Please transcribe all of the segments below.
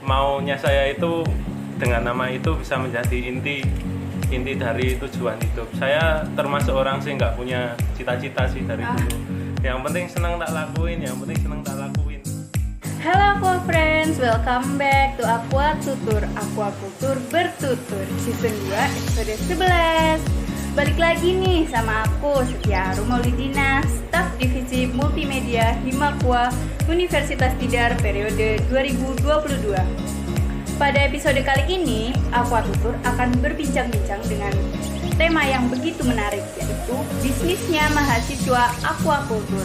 maunya saya itu dengan nama itu bisa menjadi inti dari tujuan hidup. Saya termasuk orang sih nggak punya cita-cita sih dari dulu. Yang penting senang tak lakuin. Halo Aqua Friends, welcome back to Aqua Tutur, Aquakultur Bertutur Season 2 episode 11. Balik lagi nih sama aku, Setia Maulidina, staf divisi multimedia Himakwa Universitas Tidar periode 2022. Pada episode kali ini, Aqua Tutur akan berbincang-bincang dengan tema yang begitu menarik, yaitu bisnisnya mahasiswa aquakultur.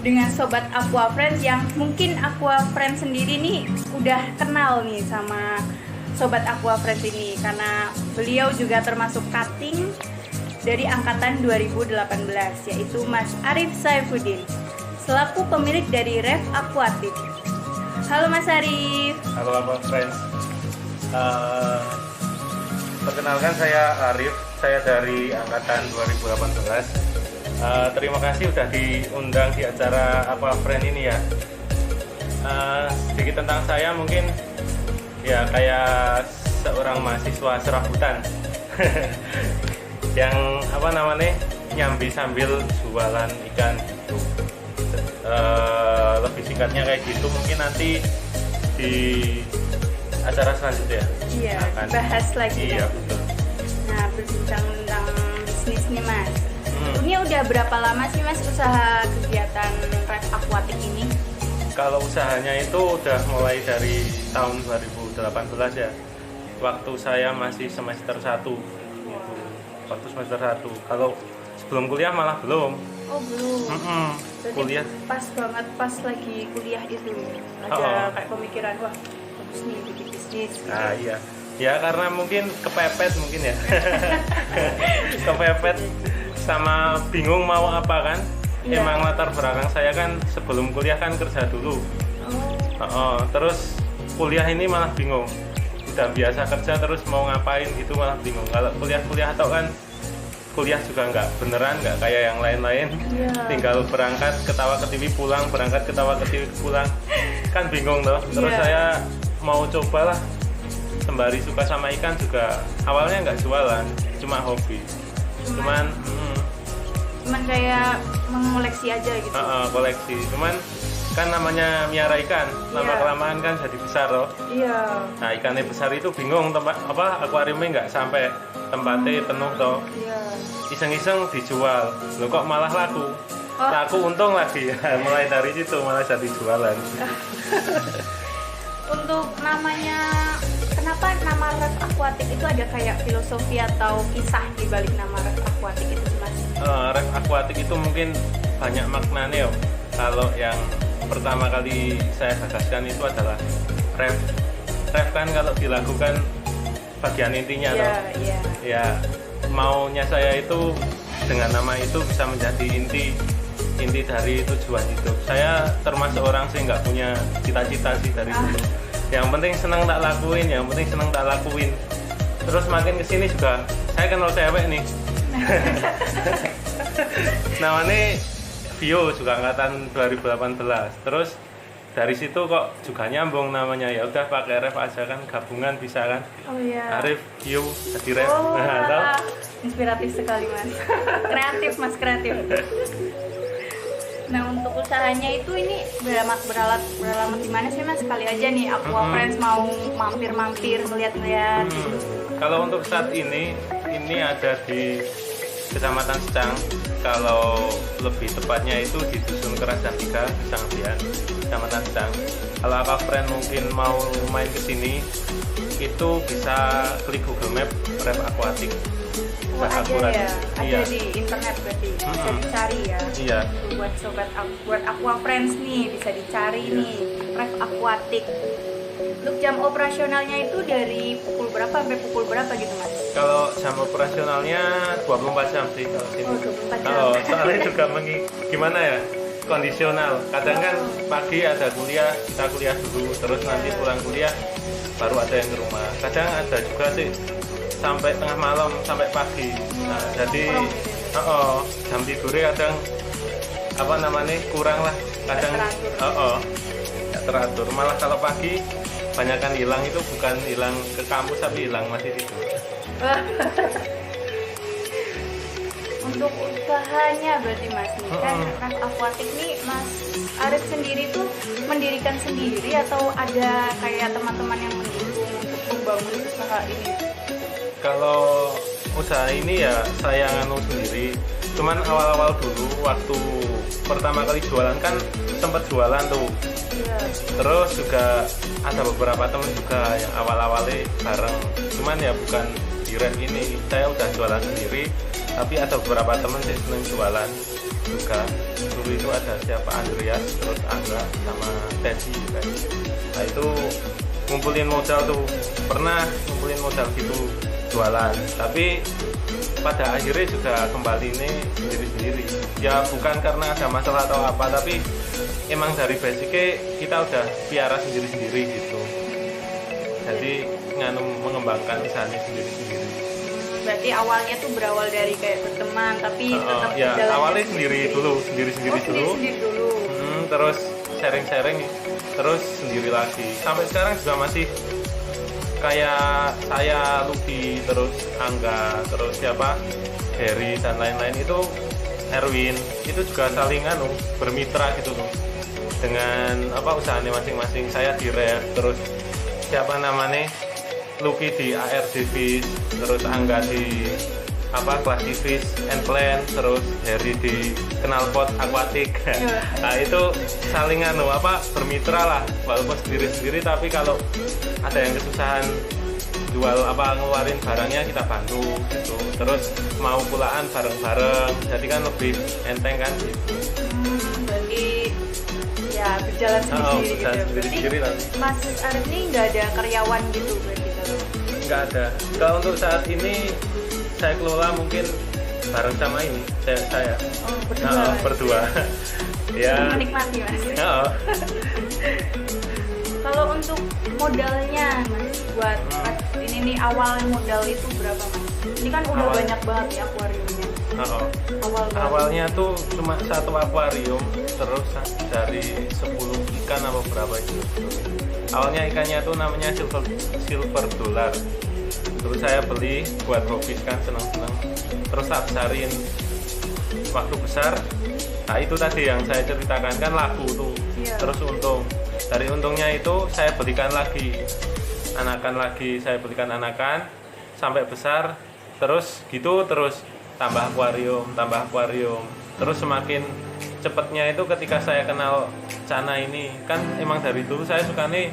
Dengan sobat Aqua Friends yang mungkin Aqua Friends sendiri nih udah kenal nih sama sobat Aqua Friends ini, karena beliau juga termasuk cutting dari angkatan 2018, yaitu Mas Arif Saifuddin selaku pemilik dari Ref Aquatic. Halo Mas Arif. Halo Aqua Friends. Perkenalkan, saya Arif, saya dari angkatan 2018. Terima kasih sudah diundang di acara Aqua Friends ini ya. Sedikit tentang saya, mungkin ya kayak seorang mahasiswa serabutan yang nyambi sambil jualan ikan gitu. Lebih singkatnya kayak gitu, mungkin nanti di acara selanjutnya iya, akan bahas lagi. Iya, betul. Nah, berbincang tentang bisnis nih Mas. Ini udah berapa lama sih Mas usaha kegiatan Ref Aquatic ini? Kalau usahanya itu udah mulai dari tahun 2018 ya. Waktu saya masih semester 1 gitu. Waktu semester 1. Kalau sebelum kuliah malah belum. Oh, belum. Jadi Kuliah. pas banget pas lagi kuliah itu ada kayak pemikiran, wah bagus nih bikin bisnis. Nah, iya. Ya karena mungkin kepepet mungkin ya. Kepepet sama bingung mau apa kan. Iya. Emang latar belakang saya kan sebelum kuliah kan kerja dulu. Terus kuliah ini malah bingung. Udah biasa kerja terus mau ngapain gitu malah bingung. Kalau kuliah atau kan kuliah juga nggak beneran, nggak kayak yang lain-lain. Iya. Tinggal berangkat ketawa ke TV pulang, berangkat ketawa ke TV pulang, kan bingung toh. Terus Iya. saya mau cobalah, sembari suka sama ikan juga. Awalnya nggak jualan, cuma hobi. Cuman kayak mengoleksi aja gitu. koleksi. Cuman kan namanya miara ikan, lama kelamaan kan jadi besar loh. Iya. Nah, ikannya besar itu bingung akuariumnya nggak sampai tempatnya penuh toh. Iya. Iseng-iseng dijual, loh kok malah laku. Laku untung lagi. Mulai dari situ malah jadi jualan. Untuk namanya, kenapa nama Ref Aquatic itu ada kayak filosofi atau kisah di balik nama Ref Aquatic itu Mas? Ref Aquatic itu mungkin banyak maknanya ya. Kalau yang pertama kali saya gagaskan itu adalah ref. Ref kan kalau dilakukan bagian intinya toh. Iya. Ya, maunya saya itu dengan nama itu bisa menjadi inti dari tujuan hidup. Saya termasuk orang sih nggak punya cita-cita sih dari dulu. Yang penting senang tak lakuin. Terus makin kesini juga saya kenal cewek nih. Namanya Vio, juga angkatan 2018. Terus dari situ kok juga nyambung namanya, ya udah pakai Ref aja kan, gabungan bisa kan. Oh iya. Arif, Vio, jadi Ref. Wah, inspiratif sekali Mas. Kreatif Mas, kreatif. Nah, untuk usahanya itu ini beralamat di mana sih Mas? Sekali aja nih Aqua Friends mau mampir melihat-lihat. Kalau untuk saat ini ada di Kecamatan Secang. Kalau lebih tepatnya itu di Dusun Kerajaan 3, Secang, Kecamatan Secang. Kalau Aqua Friends mungkin mau main ke sini, itu bisa klik Google Map Ref Aquatic. Ada ya, iya. ada di internet berarti bisa dicari ya. Iya. Buat Aqua Friends nih bisa dicari nih Ref Aquatic. Untuk jam operasionalnya itu dari pukul berapa sampai pukul berapa gitu Mas? Kalau jam operasionalnya 24 jam sih kalau sini. 24 jam. Soalnya juga gimana ya? Kondisional. Kadang kan pagi ada kuliah, kita kuliah dulu, terus nanti pulang kuliah baru ada yang ke rumah. Kadang ada juga sih sampai tengah malam sampai pagi. Nah, jadi jam tidurnya kadang kurang lah. Kadang nggak teratur. Malah kalau pagi banyak kan hilang itu bukan hilang ke kampus tapi hilang masih tidur. Untuk usahanya berarti Mas nih kan Mas Aquatic nih Mas Arif sendiri tuh mendirikan sendiri atau ada kayak teman-teman yang mendukung untuk membangun usaha ini? Kalau usaha ini ya saya nganu sendiri. Cuman awal-awal dulu waktu pertama kali jualan kan sempat jualan tuh. Iya. Terus juga ada beberapa teman juga yang awal-awalnya bareng. Cuman ya bukan di rap ini, saya udah jualan sendiri. Tapi ada beberapa teman yang seneng jualan juga. Dulu itu ada siapa Andreas, terus Angga sama Teddy juga. Nah itu ngumpulin modal tuh, pernah ngumpulin modal gitu jualan. Tapi pada akhirnya juga kembali ini sendiri-sendiri. Ya bukan karena ada masalah atau apa, tapi emang dari basicnya kita udah piara sendiri-sendiri gitu. Jadi mengembangkan usahanya sendiri-sendiri. Berarti awalnya tuh berawal dari kayak berteman, tapi tetap ya berjalan awalnya sendiri dulu. sendiri dulu. Terus sharing-sharing, terus sendiri lagi. Sampai sekarang juga masih kayak saya, Lucky, terus Angga, terus siapa, Harry dan lain-lain itu, Erwin, itu juga saling bermitra gitu loh dengan usahanya masing-masing. Saya di rap, terus siapa namanya, Lucky di ARDV, terus Angga di Classifish and Plan, terus Harry di Knalpot Aquatic. Nah itu saling bermitra lah, walaupun sendiri-sendiri, tapi kalau ada yang kesusahan jual ngeluarin barangnya kita bantu gitu. Terus mau pulaan bareng-bareng, jadi kan lebih enteng kan gitu. Berarti ya berjalan sendiri gitu. Sendiri-sendiri lah. Mas Arif ini nggak ada karyawan gitu berarti kalau? Nggak ada. Kalau untuk saat ini saya kelola mungkin bareng sama ini saya. Berdua. Ya. Menikmati Mas. Kalau untuk modalnya Mas buat ini nih awal modal itu berapa Mas? Ini kan udah banyak banget di akuariumnya. Awalnya tuh cuma satu akuarium, terus dari 10 ikan apa berapa itu. Awalnya ikannya tuh namanya silver dollar. Terus saya beli buat hobi kan, senang-senang. Terus saya besarin. Waktu besar, nah itu tadi yang saya ceritakan kan laku tuh. Iya. Terus untung. Dari untungnya itu saya belikan lagi anakan sampai besar. Terus gitu terus tambah akuarium. Terus semakin cepatnya itu ketika saya kenal Cana ini, kan emang dari dulu saya suka nih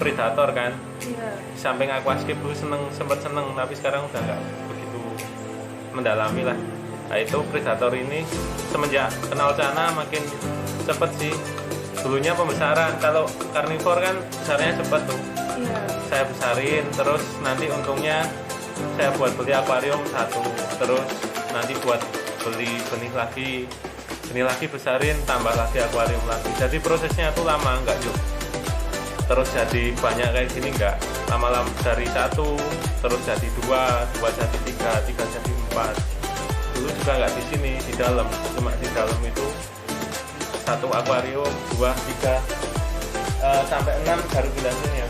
predator kan. Iya. Di samping aquascape dulu sempat seneng, tapi sekarang udah nggak begitu mendalami lah. Nah itu predator ini semenjak kenal Cana makin cepet sih. Dulunya pembesaran, kalau karnivor kan besarnya cepet tuh. Iya. Saya besarin, terus nanti untungnya saya buat beli akuarium satu, terus nanti buat beli benih lagi besarin, tambah lagi akuarium lagi. Jadi prosesnya tuh lama, enggak yuk. Terus jadi banyak kayak gini enggak, lama-lama dari satu, terus jadi dua jadi tiga jadi 4. Dulu juga enggak di sini, di dalam, cuma di dalam itu satu akuarium, 2, 3, sampai 6 baru pindah sini ya.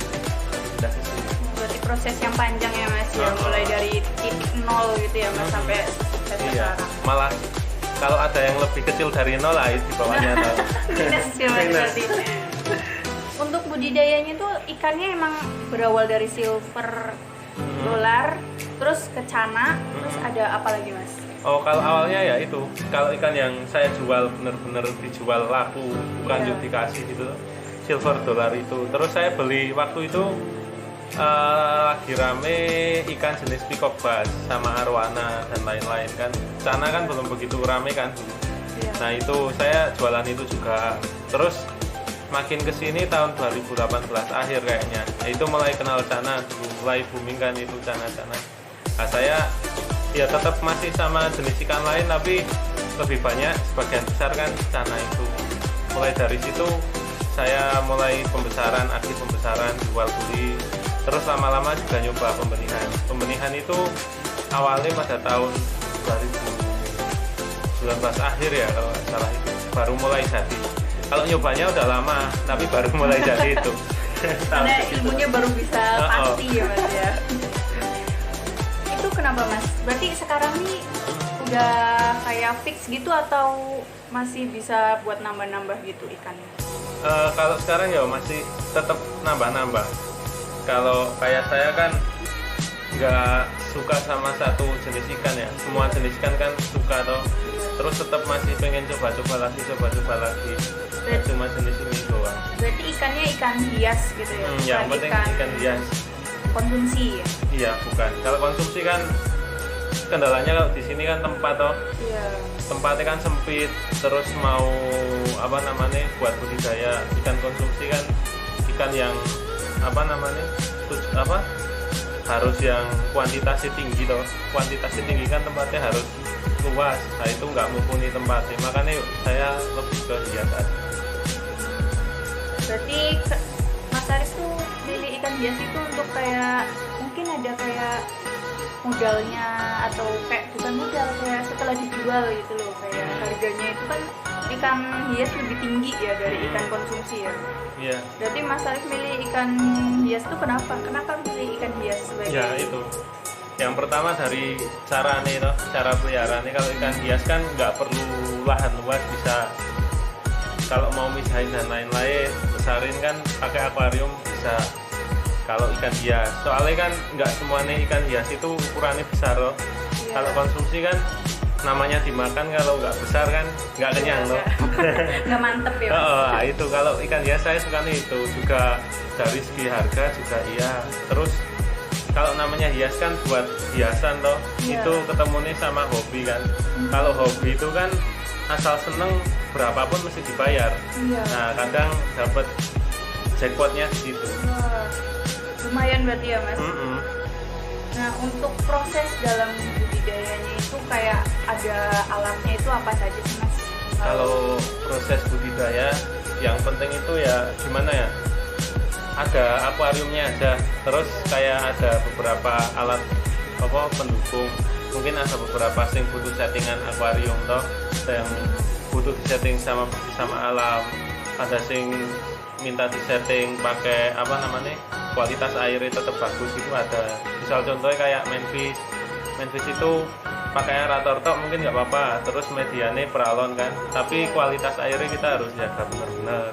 Pindah ke sini. Berarti proses yang panjang ya Mas, ya mulai dari titik nol gitu ya Mas sampai sukses Iya, sekarang. malah kalau ada yang lebih kecil dari nol lah di bawahnya tahu. Minus ya Mas berarti. Untuk budidayanya tuh ikannya emang berawal dari silver dolar, terus ke Cana, terus ada apa lagi Mas? Oh kalau awalnya ya itu, kalau ikan yang saya jual bener-bener dijual laku, bukan Iya. juga dikasih gitu, silver dollar itu. Terus saya beli waktu itu lagi rame ikan jenis peacock bass sama arwana dan lain-lain kan. Cana kan belum begitu rame kan. Iya. Nah itu saya jualan itu juga. Terus makin kesini tahun 2018 akhir kayaknya, itu mulai kenal Cana, mulai booming kan itu Cana-Cana. Nah saya ya tetap masih sama jenis ikan lain, tapi lebih banyak, sebagian besar kan Cana itu. Mulai dari situ saya mulai aktif pembesaran, jual beli. Terus lama-lama juga nyoba pembenihan itu awalnya pada tahun 2019 akhir ya kalau nggak salah, itu baru mulai jadi. Kalau nyobanya udah lama, tapi baru mulai jadi itu. Karena ilmunya baru bisa pasti ya Mas ya. Itu kenapa Mas? Berarti sekarang nih udah kayak fix gitu atau masih bisa buat nambah-nambah gitu ikannya? Kalau sekarang ya masih tetap nambah-nambah. Kalau kayak saya kan nggak suka sama satu jenis ikan ya, semua jenis ikan kan suka toh. Terus tetap masih pengen coba-coba lagi. Nggak cuma jenis ini doang. Berarti ikannya ikan hias gitu ya? Yang penting ikan hias. Konsumsi ya? Iya, bukan. Kalau konsumsi kan kendalanya kalau di sini kan tempat toh. Iya. Tempatnya kan sempit, terus mau apa namanya buat budidaya ikan konsumsi kan ikan yang apa namanya harus yang kuantitasnya tinggi toh. Kuantitasnya tinggi kan tempatnya harus luas. Nah itu nggak mumpuni tempatnya, makanya saya lebih ke hias aja. Berarti Mas Arif tuh milih ikan hias itu untuk kayak mungkin ada kayak modalnya atau kayak bukan modal, kayak setelah dijual gitu loh, kayak harganya itu kan ikan hias lebih tinggi ya dari ikan konsumsi ya. Iya. Berarti Mas Arif milih ikan hias tuh kenapa? Kenapa milih ikan hias sebagai? Ya itu. Yang pertama dari cara peliharaannya. Kalau ikan hias kan nggak perlu lahan luas, bisa kalau mau misahin dan lain-lain besarin kan pakai akuarium bisa. Kalau ikan hias, soalnya kan nggak semuanya ikan hias itu ukurannya besar loh. Iya. Kalau konsumsi kan namanya dimakan, kalau nggak besar kan nggak kenyang loh. Nggak mantep ya. Itu kalau ikan hias saya suka nih, itu juga dari segi harga juga iya. Terus kalau namanya hias kan buat hiasan toh, itu ketemunya sama hobi kan. Kalau hobi itu kan asal seneng berapapun mesti dibayar. Nah kadang dapat jackpotnya di situ. Wah, lumayan berarti ya Mas. Nah untuk proses dalam budidayanya itu kayak ada alatnya itu apa saja sih Mas? Kalau proses budidaya yang penting itu ya gimana ya, ada akuariumnya aja, terus kayak ada beberapa alat pendukung, mungkin ada beberapa yang butuh settingan akuarium toh, yang butuh disetting sama alam, ada yang minta disetting pakai kualitas airnya tetap bagus, itu ada. Misal contohnya kayak Manfish itu pakai aerator tok mungkin nggak apa-apa, terus medianya peralon kan, tapi kualitas airnya kita harus jaga benar-benar.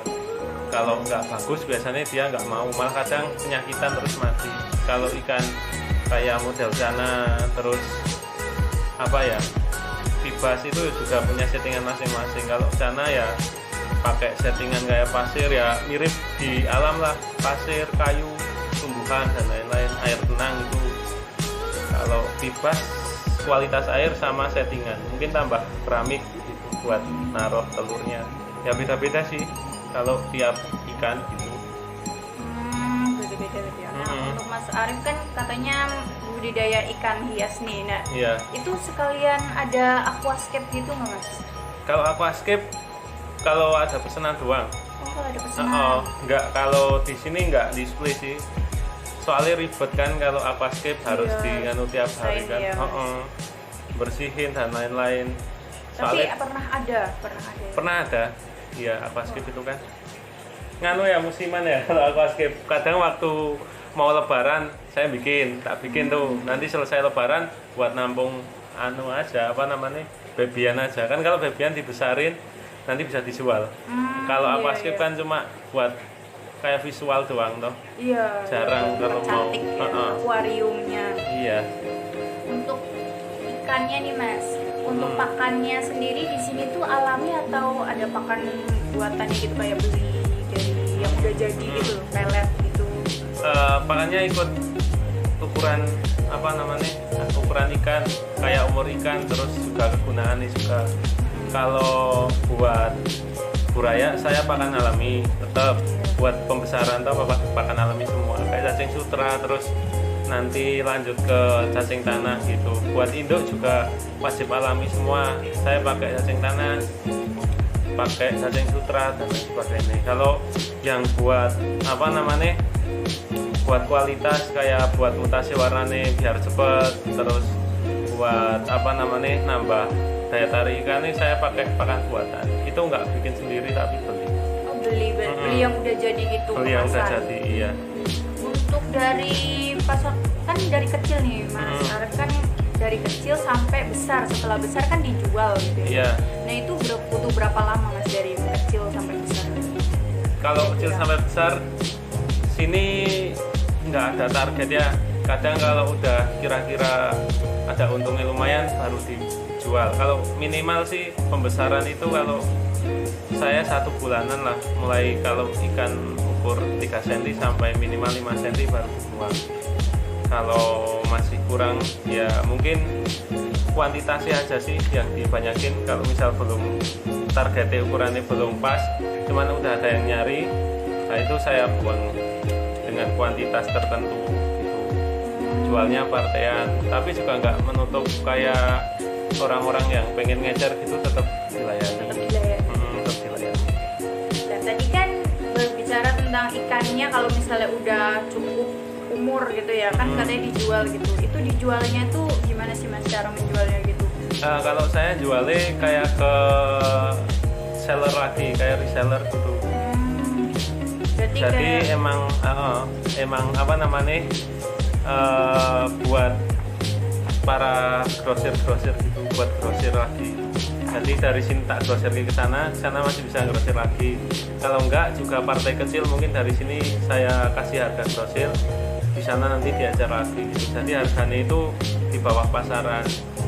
Kalau nggak bagus biasanya dia nggak mau, malah kadang penyakitan terus mati. Kalau ikan kayak model sana terus Pibas itu juga punya settingan masing-masing. Kalau sana ya pakai settingan kayak pasir, ya mirip di alam lah, pasir, kayu, tumbuhan dan lain-lain, air tenang itu. Kalau Pibas kualitas air sama settingan, mungkin tambah keramik gitu buat naruh telurnya. Ya beda-beda sih kalau tiap ikan gitu. Beda-beda ya. Nah, untuk Mas Arif kan katanya budidaya ikan hias nih. Nah, itu sekalian ada aquascape gitu nggak Mas? Kalau aquascape kalau ada pesanan doang. Kalau ada pesanan. Nggak, kalau di sini nggak display sih. Soalnya ribet kan kalau aquascape harus dianu tiap hari kan. Ya, bersihin dan lain-lain. Tapi Soalnya pernah ada. Iya, aquascape itu kan nganu ya, musiman ya. Kalau aquascape kadang waktu mau lebaran saya bikin tuh, nanti selesai lebaran buat nampung bebian aja kan. Kalau bebian dibesarin nanti bisa dijual. Kalau aquascape kan cuma buat kayak visual doang toh. Iya. Jarang kalau mau akuariumnya. Iya. Untuk ikannya nih Mas, untuk pakannya sendiri di sini tuh alami atau ada pakan buatannya gitu, kayak beli dari yang udah jadi gitu, pelet gitu? Pakannya ikut ukuran ukuran ikan, kayak umur ikan, terus juga kegunaannya juga. Kalau buat buraya saya pakan alami tetap, buat pembesaran atau pakan alami semua, kayak cacing sutra, terus nanti lanjut ke cacing tanah gitu. Buat induk juga wajib alami semua, saya pakai cacing tanah, pakai cacing sutra dan lain sebagainya. Kalau yang buat buat kualitas kayak buat mutasi warnanya biar cepet, terus buat nambah daya tarik ikannya saya pakai pakan buatan. Itu nggak bikin sendiri tapi beli. Beli beli yang udah jadi gitu. Beli yang udah kemasan. jadi, iya. Untuk dari pasar kan dari kecil nih Mas Arif kan dari kecil sampai besar, setelah besar kan dijual gitu ya. Iya. Nah itu butuh berapa lama Mas dari kecil sampai besar? Kalau kecil sampai besar sini nggak ada target ya. Kadang kalau udah kira-kira ada untungnya lumayan baru dijual. Kalau minimal sih pembesaran itu kalau saya 1 bulanan lah, mulai kalau ikan ukur 3 cm sampai minimal 5 cm baru dijual. Kalau masih kurang ya mungkin kuantitasnya aja sih yang dibanyakin. Kalau misal belum targetnya ukurannya belum pas, cuman udah ada yang nyari, nah itu saya buang dengan kuantitas tertentu gitu. Jualnya partaian, tapi juga nggak menutup kayak orang-orang yang pengen ngecer gitu, tetap dilayani. Tetap dilayani. Dan tadi kan berbicara tentang ikannya, kalau misalnya udah cukup umur gitu ya kan katanya dijual gitu. Itu dijualnya tuh gimana sih Mas cara menjualnya gitu? Kalau saya jualnya kayak ke seller lagi, kayak reseller gitu. Berarti Jadi kayak emang apa namanya buat para grosir gitu, buat grosir lagi. Jadi dari sini tak grosir ke sana masih bisa grosir lagi. Kalau enggak juga partai kecil mungkin dari sini saya kasih harga grosir, di sana nanti diajar lagi gitu. Jadi harganya itu di bawah pasaran.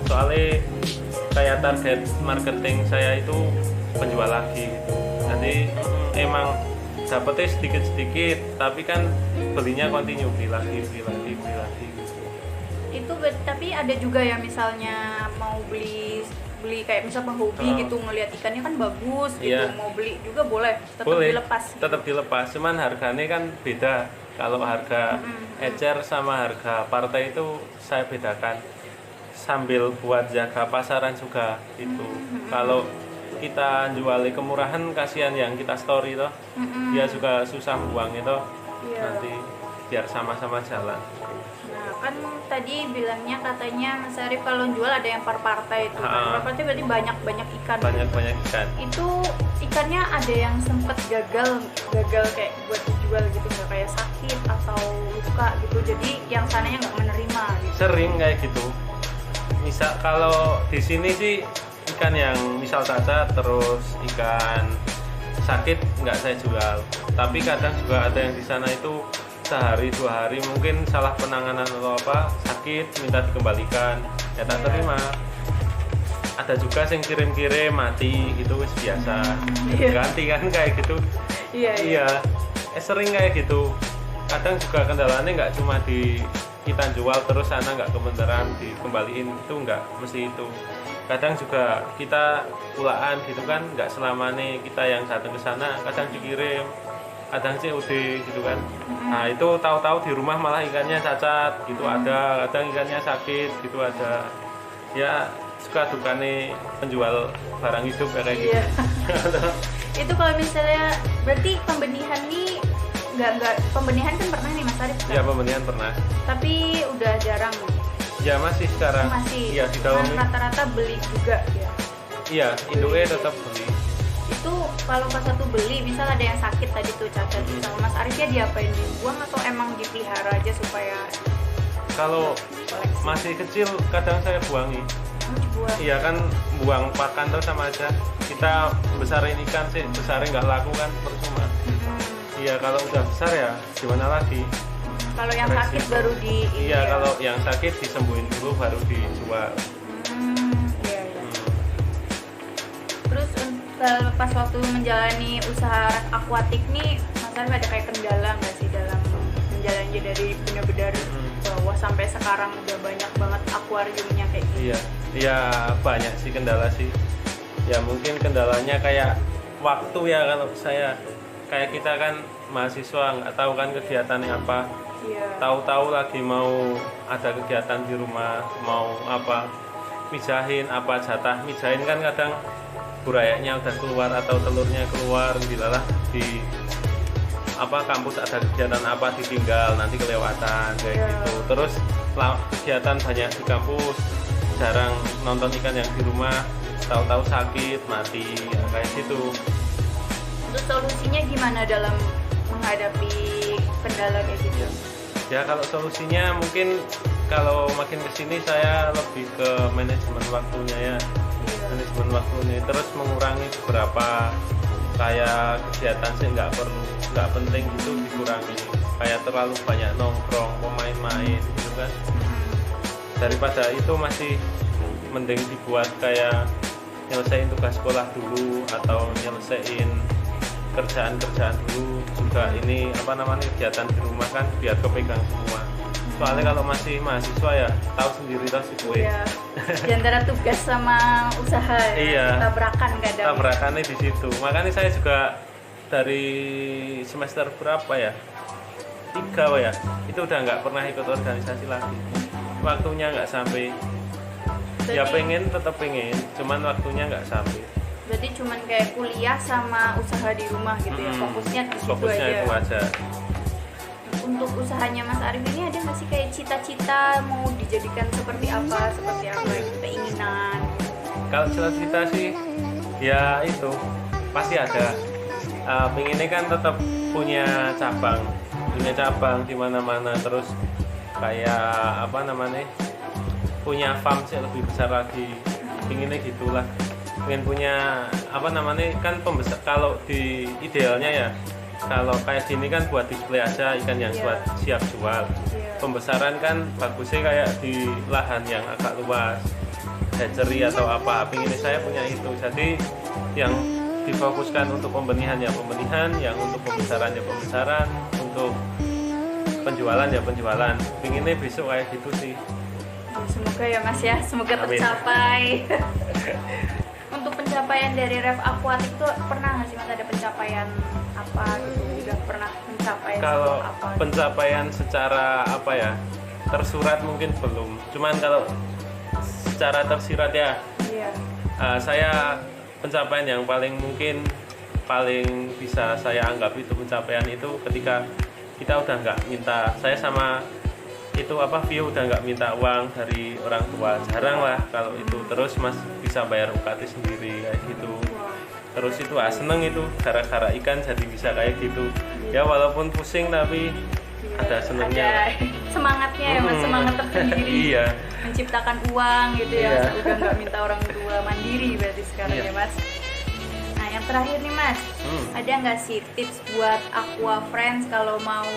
Soalnya kayak target marketing saya itu penjual lagi gitu. Jadi emang dapetnya sedikit-sedikit, tapi kan belinya continue, beli lagi gitu. itu tapi ada juga ya misalnya mau beli kayak misal penghobi gitu ngelihat ikannya kan bagus gitu, mau beli juga boleh dilepas gitu. Tetap dilepas, cuman harganya kan beda. Kalau harga ecer sama harga partai itu saya bedakan sambil buat jaga pasaran juga itu. Kalau kita jualnya kemurahan, kasihan yang kita story toh, dia juga susah buang itu. Nanti biar sama-sama jalan. Nah kan tadi bilangnya katanya Mas Arif kalau jual ada yang per partai itu kan. Per partai berarti banyak ikan. Banyak ikan. Itu ikannya ada yang sempet gagal kayak buat dijual gitu, nggak kayak sakit atau luka gitu. Jadi yang sananya nggak menerima gitu. Sering kayak gitu. Misal kalau di sini sih ikan yang misal cacat terus ikan sakit nggak saya jual. Tapi kadang juga ada yang di sana itu sehari 2 hari mungkin salah penanganan atau apa sakit minta dikembalikan, ya tak terima. Ada juga yang kirim mati, itu biasa ganti kan kayak gitu. Iya. Sering kayak gitu. Kadang juga kendalanya nggak cuma di kita jual terus sana nggak kebenaran dikembaliin, itu nggak mesti itu. Kadang juga kita pulaan gitu kan, nggak selamanya kita yang datang ke sana, kadang dikirim, kadang COD gitu kan. Nah itu tahu-tahu di rumah malah ikannya cacat gitu, ada kadang ikannya sakit gitu, ada. Ya suka dukane penjual barang hidup kayak gitu. Itu kalau misalnya berarti pembenihan nih nggak pembenihan kan pernah nih Mas Arif kan? Iya, pembenihan pernah. Tapi udah jarang. Ya masih sekarang. Masih. Iya, di dalam rata-rata beli juga ya. Iya, induknya tetap beli. Itu kalau pas satu beli, misal ada yang sakit tadi tuh cacat sama Mas Arif ya diapain, dibuang atau emang dipelihara aja supaya? Kalau masih kecil kadang saya buangi. Dibuang. Iya kan, buang pakan tuh sama aja. Kita besarin ikan sih, besarin nggak laku kan percuma. Iya, kalau udah besar ya gimana lagi. Kalau yang sakit baru di Iya, kalau yang sakit disembuhin dulu baru dijual. Terus pas waktu menjalani usaha akuatik nih, Mas Arif ada kayak kendala nggak sih dalam menjalani dari benar-benar bawah sampai sekarang udah banyak banget akuariumnya kayak gitu? Iya banyak sih kendala sih. Ya mungkin kendalanya kayak waktu ya, kalau saya kayak kita kan mahasiswa nggak tahu kan kegiatannya apa. Tahu-tahu lagi mau ada kegiatan di rumah, mau apa mijahin apa jatah mijahin kan kadang burayaknya udah keluar atau telurnya keluar, dilalah di apa kampus ada kegiatan apa ditinggal nanti kelewatan kayak gitu. Terus kegiatan banyak di kampus, jarang nonton ikan yang di rumah, tahu-tahu sakit mati ya, kayak gitu. Untuk solusinya gimana dalam menghadapi kendala kayak gitu? Ya kalau solusinya mungkin kalau makin kesini saya lebih ke manajemen waktunya ya. Manajemen waktunya, terus mengurangi beberapa kayak kegiatan sih nggak penting gitu dikurangi, kayak terlalu banyak nongkrong, main-main gitu kan. Daripada itu masih mending dibuat kayak nyelesain tugas sekolah dulu atau nyelesain kerjaan dulu juga. Ini apa namanya, kegiatan di rumah kan biar kepegang semua. Soalnya kalau masih mahasiswa ya tahu sendiri gue. Iya. Di antara tugas sama usaha ya. Iya. Tabrakan kadang. Tabrakannya di situ. Makanya saya juga dari semester berapa ya? 3 ya. Itu udah nggak pernah ikut organisasi lagi. Waktunya nggak sampai. Ya pengen, tetap pengen, cuman waktunya nggak sampai. Berarti cuman kayak kuliah sama usaha di rumah gitu ya. Fokusnya di situ aja. Itu aja. Untuk usahanya Mas Arif ini ada nggak sih kayak cita-cita mau dijadikan seperti apa gitu, keinginan? Kalau cita-cita sih ya itu pasti ada. Pengennya kan tetap punya cabang di mana-mana, terus kayak apa namanya, punya farm sih lebih besar lagi. Pengennya gitulah. Pengen punya apa namanya, kan pembesar kalau di idealnya ya. Kalau kayak gini kan buat display aja ikan yang siap jual. Pembesaran kan bagusnya kayak di lahan yang agak luas, hatchery atau apa. Pinginnya saya punya itu. Jadi yang difokuskan untuk pembenihan ya pembenihan, yang untuk pembesaran ya pembesaran, untuk penjualan ya penjualan. Pinginnya besok kayak gitu sih. Semoga ya Mas ya, semoga Amin. tercapai. Untuk pencapaian dari Ref Aquatic itu pernah nggak sih Mas ada pencapaian apa gitu? Udah pernah mencapai Kalau apa? pencapaian secara apa ya, tersurat mungkin belum. Cuman kalau secara tersirat ya, Iya. saya pencapaian yang paling bisa saya anggap itu pencapaian itu ketika kita udah nggak minta, saya sama itu apa Vio udah nggak minta uang dari orang tua, jarang lah kalau itu. Terus Mas bisa bayar UKT sendiri kayak gitu. Terus itu seneng itu gara-gara ikan jadi bisa kayak gitu. Ya walaupun pusing tapi ada senengnya. Ada semangatnya ya Mas, semangat tersendiri. Iya. Menciptakan uang gitu ya, Iya. udah nggak minta orang tua, mandiri berarti sekarang Iya. ya Mas. Nah yang terakhir nih Mas, ada nggak sih tips buat Aqua Friends kalau mau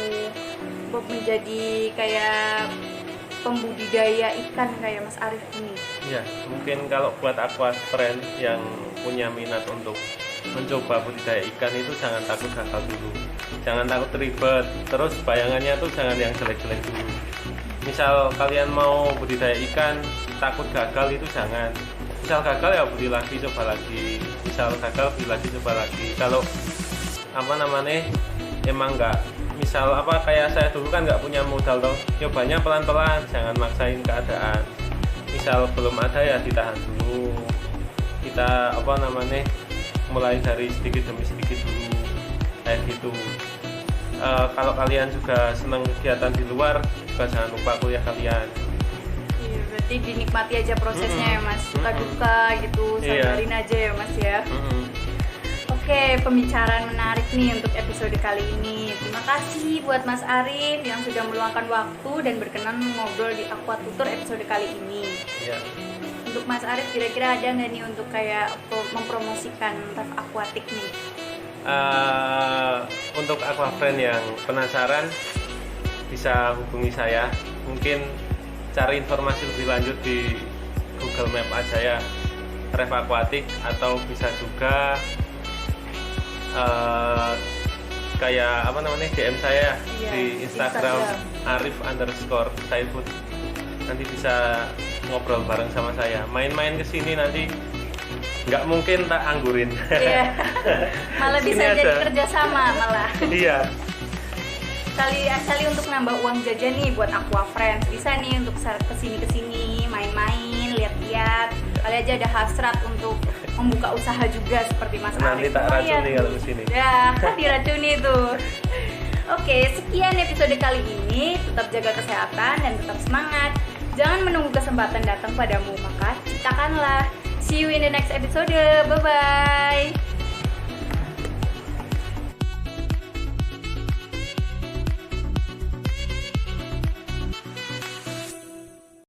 menjadi kayak pembudidaya ikan kayak Mas Arif ini? Ya, mungkin kalau buat Aqua Friend yang punya minat untuk mencoba budidaya ikan itu jangan takut gagal dulu. Jangan takut ribet. Terus bayangannya tuh jangan yang jelek-jelek dulu. Misal kalian mau budidaya ikan, takut gagal itu jangan. Misal gagal ya budi lagi, coba lagi. Misal gagal budi lagi, coba lagi. Kalau apa namanya emang nggak, misal apa kayak saya dulu kan nggak punya modal toh, nyobanya pelan-pelan, jangan maksain keadaan. Misal belum ada ya ditahan dulu, kita apa namanya mulai dari sedikit demi sedikit dulu kayak gitu. Kalau kalian juga senang kegiatan di luar juga jangan lupa kuliah kalian. Iya, berarti dinikmati aja prosesnya ya Mas, suka duka gitu, sabarin aja ya Mas ya. Oke, pembicaraan menarik nih untuk episode kali ini. Terima kasih buat Mas Arif yang sudah meluangkan waktu dan berkenan ngobrol di Aqua Tutor episode kali ini. Ya. Untuk Mas Arif kira-kira ada nggak nih untuk kayak mempromosikan Ref Aquatic nih? Untuk Aqua Friend yang penasaran bisa hubungi saya. Mungkin cari informasi lebih lanjut di Google Map aja ya, Ref Aquatic, atau bisa juga kayak apa namanya DM saya di Instagram Arif_Saifud. Nanti bisa ngobrol bareng sama saya, main-main ke sini nanti nggak mungkin tak anggurin. Iya. Malah bisa jadi kerjasama malah. Iya. Kali untuk nambah uang jajan nih buat Aqua Friends, bisa nih untuk kesini main-main, lihat-lihat. Kali aja ada hasrat untuk membuka usaha juga seperti Mas Nanti Arif. tak racuni kalau kesini. Ya, diracuni tuh. Oke, sekian episode kali ini. Tetap jaga kesehatan dan tetap semangat. Jangan menunggu kesempatan datang padamu, maka ciptakanlah. See you in the next episode. Bye-bye.